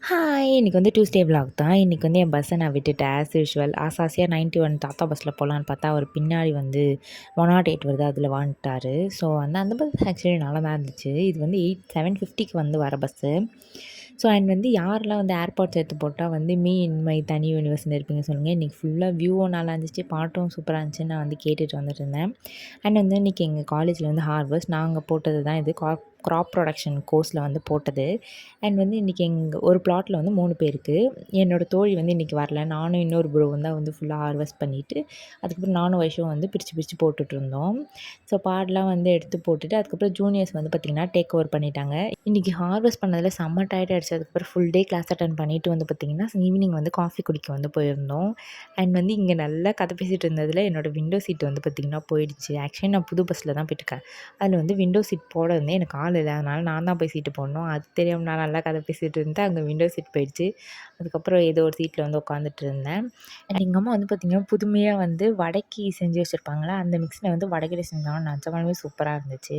Hi! இன்னைக்கு வந்து Tuesday vlog தான். இன்னைக்கு வந்து என் பஸ்ஸை நான் விட்டுட்டேன். ஆஸ் யூசுவல் ஆசையா 91 தாத்தா பஸ்ஸில் போகலான்னு பார்த்தா, அவர் பின்னாடி வந்து 108 வருது அதில் வந்துட்டாரு. ஸோ வந்து அந்த பஸ் ஆக்சுவலி நல்லா தான் இருந்துச்சு. இது வந்து 7:50க்கு வந்து வர பஸ்ஸு. ஸோ அண்ட் வந்து யாரெல்லாம் வந்து ஏர்பாட்ஸ் எடுத்து போட்டால் வந்து மீ இன் மை தனி யூனிவர்ஸ்னு இருப்பீங்க சொல்லுங்கள். இன்றைக்கி ஃபுல்லாக வியூவும் நல்லா இருந்துச்சு, பாட்டும் சூப்பராக இருந்துச்சுன்னு நான் வந்து கேட்டுட்டு வந்துட்டு இருந்தேன். அண்ட் வந்து இன்றைக்கி எங்கள் காலேஜில் வந்து ஹார்வெஸ்ட் நாங்கள் போட்டது தான் இது க்ராப் ப்ரொடக்ஷன் கோர்ஸில் வந்து போட்டது. அண்ட் வந்து இன்றைக்கி எங்கள் ஒரு ப்ளாட்டில் வந்து 3 பேருக்கு. என்னோடய தோழி வந்து இன்றைக்கி வரல. நானும் இன்னொரு ப்ரோவும் தான் வந்து ஃபுல்லாக ஹார்வெஸ்ட் பண்ணிவிட்டு அதுக்கப்புறம் நானும் வைஷுவும் வந்து பிரித்து போட்டுட்ருந்தோம். ஸோ பாடெலாம் வந்து எடுத்து போட்டுட்டு அதுக்கப்புறம் ஜூனியர்ஸ் வந்து பார்த்திங்கன்னா டேக் ஓவர் பண்ணிட்டாங்க. இன்றைக்கி ஹார்வெஸ்ட் பண்ணதில் செம்ம டயர்ட் ஆகிடுச்சு. அதுக்கப்புறம் ஃபுல் டே கிளாஸ் அட்டெண்ட் பண்ணிவிட்டு வந்து பார்த்திங்கன்னா ஈவினிங் வந்து காஃபி குடிக்க வந்து போயிருந்தோம். அண்ட் வந்து இங்கே நல்லா கதை பேசிகிட்டு இருந்ததில் என்னோடய விண்டோ சீட் வந்து பார்த்திங்கன்னா போயிடுச்சு. ஆக்சுவலி நான் புது பஸ்ஸில் தான் போயிட்டுருக்கேன். அதில் வந்து விண்டோ சீட் போட வந்து எனக்கு ஆள் இல்லை. அதனால் நான் தான் போய் சீட்டு போடணும். அது தெரியாமல் நான் நல்லா கதை பேசிகிட்டு இருந்தேன். அங்கே விண்டோ சீட் போயிடுச்சு. அதுக்கப்புறம் ஏதோ ஒரு சீட்டில் வந்து உட்காந்துட்டு இருந்தேன். அண்ட் எங்கள் அம்மா வந்து பார்த்திங்கன்னா புதுமையாக வந்து வடைக்கி செஞ்சு வச்சுருப்பாங்களா, அந்த மிக்ஸில் வந்து வடைக்கறி செஞ்சாங்க. நிஜமாலுமே சூப்பராக இருந்துச்சு.